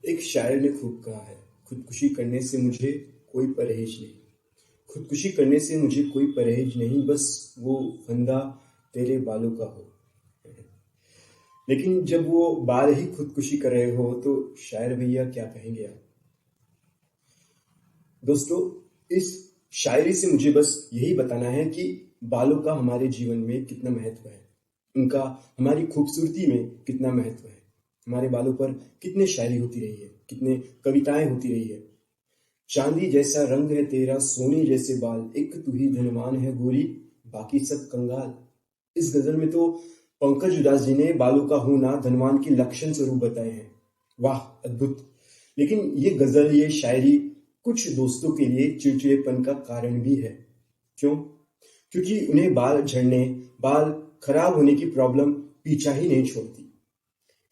एक शायर ने खूब कहा है, खुदकुशी करने से मुझे कोई परहेज नहीं। खुदकुशी करने से मुझे कोई परहेज नहीं, बस वो फंदा तेरे बालों का हो। लेकिन जब वो बाल ही खुदकुशी कर रहे हो तो शायर भैया क्या कहेंगे आप? दोस्तों, इस शायरी से मुझे बस यही बताना है कि बालों का हमारे जीवन में कितना महत्व है, उनका हमारी खूबसूरती में कितना महत्व है, हमारे बालों पर कितने शायरी होती रही है, कितने कविताएं होती रही है। चांदी जैसा रंग है तेरा, सोने जैसे बाल, एक तू ही धनवान है गोरी, बाकी सब कंगाल। इस गजल में तो पंकज उदास जी ने बालों का होना धनवान के लक्षण स्वरूप बताए हैं। वाह, अद्भुत। लेकिन ये गजल, ये शायरी कुछ दोस्तों के लिए चिड़चिड़ेपन का कारण भी है। क्यों? क्योंकि उन्हें बाल झड़ने, बाल खराब होने की प्रॉब्लम पीछा ही नहीं छोड़ती।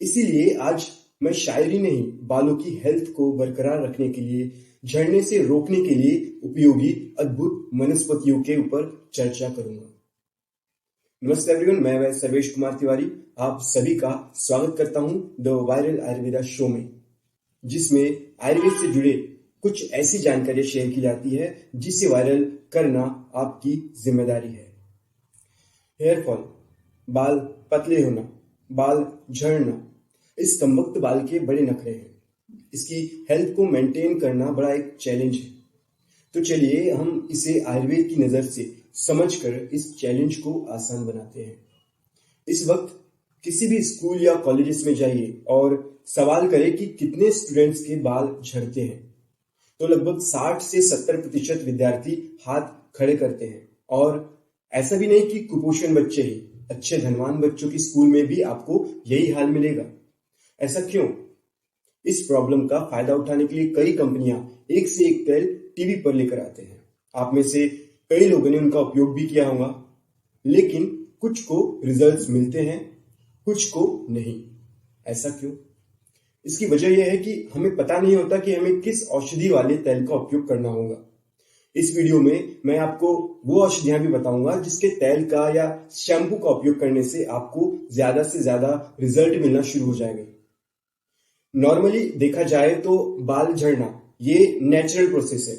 इसीलिए आज मैं शायरी नहीं, बालों की हेल्थ को बरकरार रखने के लिए, झड़ने से रोकने के लिए उपयोगी अद्भुत वनस्पतियों के ऊपर चर्चा करूंगा। नमस्ते एवरीवन, मैं सर्वेश कुमार तिवारी आप सभी का स्वागत करता हूं द वायरल आयुर्वेदा शो में, जिसमें आयुर्वेद से जुड़े कुछ ऐसी जानकारी शेयर की जाती है जिसे वायरल करना आपकी जिम्मेदारी है। हेयर फॉल, बाल पतले होना, बाल झड़ना, इस कमबख्त बाल के बड़े नखरे हैं। इसकी हेल्थ को मेंटेन करना बड़ा एक चैलेंज है। तो चलिए हम इसे आयुर्वेद की नजर से समझकर इस चैलेंज को आसान बनाते हैं। इस वक्त किसी भी स्कूल या कॉलेजेस में जाइए और सवाल करें कि कितने स्टूडेंट्स के बाल झड़ते हैं, तो लगभग 60 से 70% विद्यार्थी हाथ खड़े करते हैं। और ऐसा भी नहीं कि कुपोषण बच्चे ही, अच्छे धनवान बच्चों की स्कूल में भी आपको यही हाल मिलेगा। ऐसा क्यों? इस प्रॉब्लम का फायदा उठाने के लिए कई कंपनियां एक से एक तेल टीवी पर लेकर आते हैं। आप में से कई लोगों ने उनका उपयोग भी किया होगा, लेकिन कुछ को रिजल्ट्स मिलते हैं, कुछ को नहीं। ऐसा क्यों? इसकी वजह यह है कि हमें पता नहीं होता कि हमें किस औषधि वाले तेल का उपयोग करना होगा। इस वीडियो में मैं आपको वो औषधियां भी बताऊंगा जिसके तेल का या शैम्पू का उपयोग करने से आपको ज्यादा से ज्यादा रिजल्ट मिलना शुरू हो जाएगा। नॉर्मली देखा जाए तो बाल झड़ना ये नेचुरल प्रोसेस है।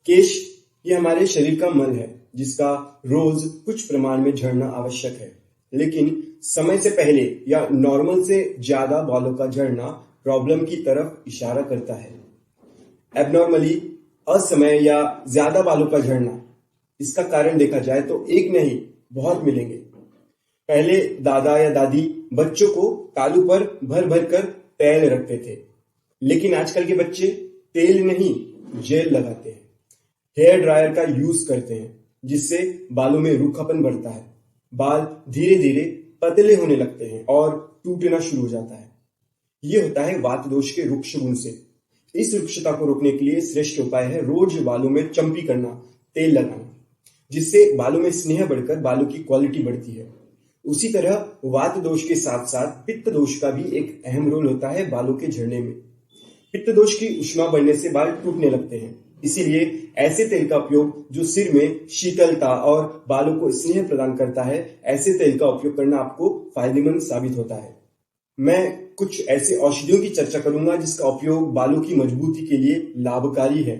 केश ये हमारे शरीर का मल है जिसका रोज कुछ प्रमाण में झड़ना आवश्यक है, लेकिन समय से पहले या नॉर्मल से ज्यादा बालों का झड़ना प्रॉब्लम की तरफ इशारा करता है। एबनॉर्मली, असमय या ज्यादा बालों का झड़ना, इसका कारण देखा जाए तो एक नहीं बहुत मिलेंगे। पहले दादा या दादी बच्चों को तालू पर भर भर कर तेल रखते थे, लेकिन आजकल के बच्चे तेल नहीं जेल लगाते हैं। हेयर ड्रायर का यूज करते हैं जिससे बालों में रूखापन बढ़ता है, बाल धीरे धीरे पतले होने लगते हैं और टूटना शुरू हो जाता है। ये होता है वात दोष के रुक्ष गुण से। इस रुक्षता को रोकने के लिए श्रेष्ठ उपाय है रोज बालों में चंपी करना, तेल लगाना, जिससे बालों में स्नेह बढ़कर बालों की क्वालिटी बढ़ती है। उसी तरह वात दोष के साथ साथ पित्त दोष का भी एक अहम रोल होता है बालों के झड़ने में। पित्त दोष की उष्मा बढ़ने से बाल टूटने लगते हैं, इसीलिए ऐसे तेल का उपयोग जो सिर में शीतलता और बालों को स्नेह प्रदान करता है, ऐसे तेल का उपयोग करना आपको फायदेमंद साबित होता है। मैं कुछ ऐसे औषधियों की चर्चा करूंगा जिसका उपयोग बालों की मजबूती के लिए लाभकारी है।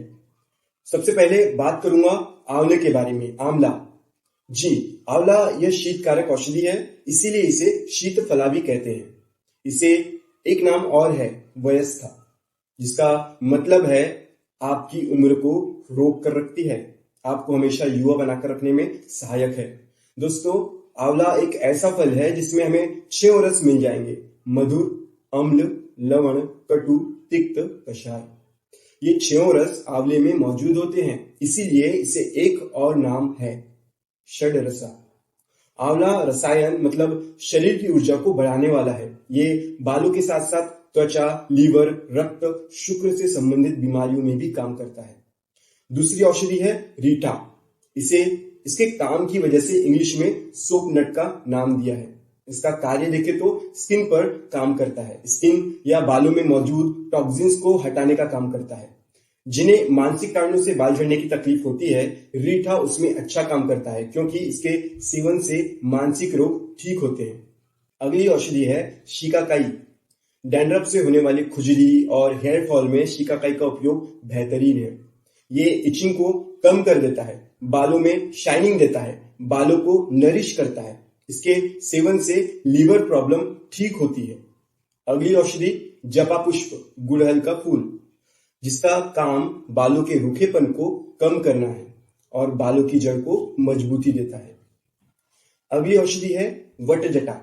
सबसे पहले बात करूंगा आंवले के बारे में। आंवला, जी, आंवला यह शीतकारक औषधि है, इसीलिए इसे शीतफला भी कहते हैं। इसे एक नाम और है वयस्था, जिसका मतलब है आपकी उम्र को रोक कर रखती है, आपको हमेशा युवा बनाकर रखने में सहायक है। दोस्तों, आंवला एक ऐसा फल है जिसमें हमें 6 रस मिल जाएंगे: मधुर, अम्ल, लवण, कटु, तिक्त, कषाय। ये 6 रस आंवले में मौजूद होते हैं, इसीलिए इसे एक और नाम है षड्रसा। आंवला रसायन मतलब शरीर की ऊर्जा को बढ़ाने वाला है। ये बालों के साथ साथ त्वचा, लीवर, रक्त, शुक्र से संबंधित बीमारियों में भी काम करता है। दूसरी औषधि है रीठा। इसे इसके काम की वजह से इंग्लिश में सोप नट का नाम दिया है। इसका कार्य देखें तो स्किन पर काम करता है, स्किन या बालों में मौजूद टॉक्सिन्स को हटाने का काम करता है। जिन्हें मानसिक कारणों से बाल झड़ने की तकलीफ होती है, रीठा उसमें अच्छा काम करता है, क्योंकि इसके सेवन से मानसिक रोग ठीक होते हैं। अगली औषधि है शिकाकाई। डैंड्रफ से होने वाली खुजली और हेयर फॉल में शिकाकाई का उपयोग बेहतरीन है। ये इचिंग को कम कर देता है, बालों में शाइनिंग देता है, बालों को नरिश करता है। इसके सेवन से लीवर प्रॉब्लम ठीक होती है। अगली औषधि जपा पुष्प, गुड़हल का फूल, जिसका काम बालों के रूखेपन को कम करना है और बालों की जड़ को मजबूती देता है। अगली औषधि है वट जटा।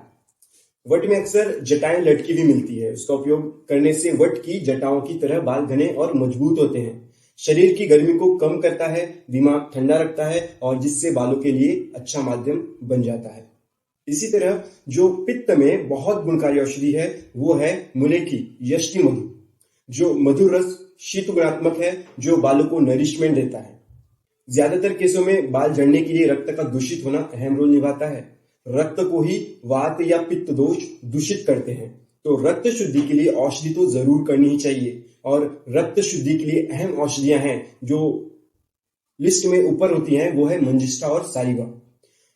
वट में अक्सर जटाएं लटकी भी मिलती है। उसका उपयोग करने से वट की जटाओं की तरह बाल घने और मजबूत होते हैं। शरीर की गर्मी को कम करता है, दिमाग ठंडा रखता है और जिससे बालों के लिए अच्छा माध्यम बन जाता है। इसी तरह जो पित्त में बहुत गुणकारी औषधि है वो है मुलेठी यष्टि मधु, जो मधुर रस शीत गुणात्मक है, जो बालों को नरिशमेंट देता है। ज्यादातर केसों में बाल झड़ने के लिए रक्त का दूषित होना अहम रोल निभाता है। रक्त को ही वात या पित्त दोष दूषित करते हैं, तो रक्त शुद्धि के लिए औषधि तो जरूर करनी ही चाहिए। और रक्त शुद्धि के लिए अहम औषधियां हैं जो लिस्ट में ऊपर होती हैं, वो है मंजिष्ठा और सारिवा।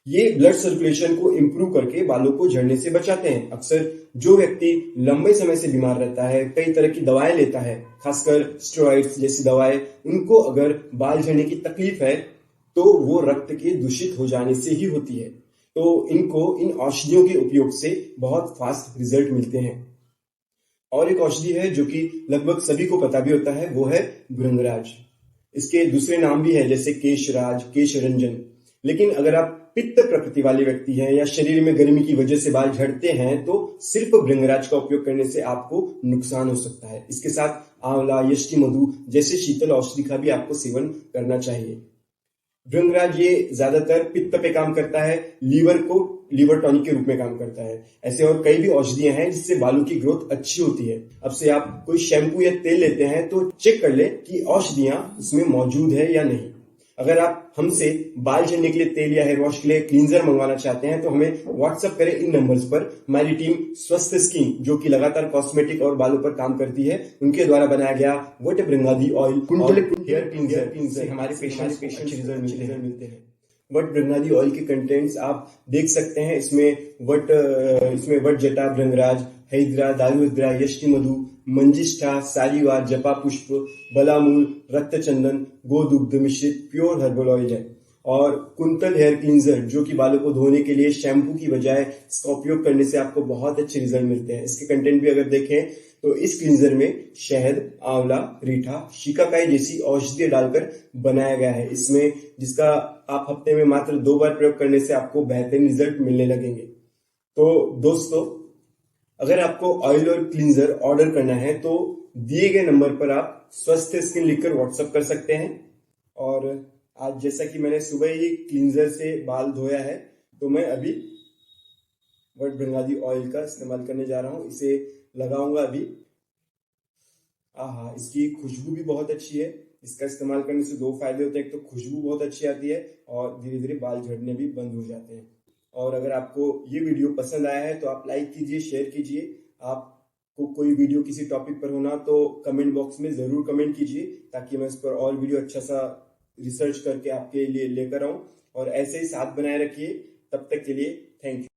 ये ब्लड सर्कुलेशन को इंप्रूव करके बालों को झड़ने से बचाते हैं। अक्सर जो व्यक्ति लंबे समय से बीमार रहता है, कई तरह की दवाएं लेता है, खासकर स्टेरॉइड्स जैसी दवाएं, उनको अगर बाल झड़ने की तकलीफ है तो वो रक्त के दूषित हो जाने से ही होती है। तो इनको इन औषधियों के उपयोग से बहुत फास्ट रिजल्ट मिलते हैं। और एक औषधि है जो कि लगभग सभी को पता भी होता है, वो है भृंगराज। इसके दूसरे नाम भी है जैसे केशराज, केशरंजन। लेकिन अगर आप पित्त प्रकृति वाले व्यक्ति हैं या शरीर में गर्मी की वजह से बाल झड़ते हैं तो सिर्फ भृंगराज का उपयोग करने से आपको नुकसान हो सकता है। इसके साथ आंवला, यष्टि मधु जैसे शीतल औषधि का भी आपको सेवन करना चाहिए। भृंगराज ये ज्यादातर पित्त पे काम करता है, लीवर टॉनिक के रूप में काम करता है। ऐसे और कई भी औषधियां हैं जिससे बालों की ग्रोथ अच्छी होती है। अब से आप कोई शैम्पू या तेल लेते हैं तो चेक कर ले कि औषधियां उसमें मौजूद है या नहीं। अगर आप हमसे बाल झड़ने के लिए तेल या हेयर वॉश के लिए क्लींजर मंगवाना चाहते हैं तो हमें व्हाट्सएप करें इन नंबर्स पर। हमारी टीम स्वस्थ स्किन, जो कि लगातार कॉस्मेटिक और बालों पर काम करती है, उनके द्वारा बनाया गया वट भृंगादी ऑयल हेयर क्लींजर हमारे पेशेंट रिजल्ट मिलते हैं। वट भृंगादी ऑयल के कंटेंट्स आप देख सकते हैं। इसमें वट जटा, भृंगराज, हैद्रा, दारुद्रा, यष्टि मधु, मंजिष्ठा, सारीवा, जपा पुष्प, बलामूल, रक्तचंदन, गोदुग्ध मिश्रित प्योर हर्बल ऑयल है। और कुंतल हेयर क्लींजर, जो कि बालों को धोने के लिए शैम्पू की बजाय इसका उपयोग करने से आपको बहुत अच्छे रिजल्ट मिलते हैं। इसके कंटेंट भी अगर देखें तो इस क्लींजर में शहद, आंवला, रीठा, शिकाकाई जैसी औषधियां डालकर बनाया गया है। इसमें जिसका आप हफ्ते में मात्र 2 बार प्रयोग करने से आपको बेहतरीन रिजल्ट मिलने लगेंगे। तो दोस्तों, अगर आपको ऑयल और क्लींजर ऑर्डर करना है तो दिए गए नंबर पर आप स्वस्थ स्किन लिखकर व्हाट्सएप कर सकते हैं। और आज जैसा कि मैंने सुबह ही क्लींजर से बाल धोया है तो मैं अभी वट भृंगादी ऑयल का इस्तेमाल करने जा रहा हूं। इसे लगाऊंगा अभी। आहा, इसकी खुशबू भी बहुत अच्छी है। इसका इस्तेमाल करने से 2 फायदे होते हैं। एक तो खुशबू बहुत अच्छी आती है और धीरे धीरे बाल झड़ने भी बंद हो जाते हैं। और अगर आपको ये वीडियो पसंद आया है तो आप लाइक कीजिए, शेयर कीजिए। आपको कोई वीडियो किसी टॉपिक पर होना तो कमेंट बॉक्स में जरूर कमेंट कीजिए, ताकि मैं इस पर और वीडियो अच्छा सा रिसर्च करके आपके लिए लेकर आऊं। और ऐसे ही साथ बनाए रखिए। तब तक के लिए थैंक यू।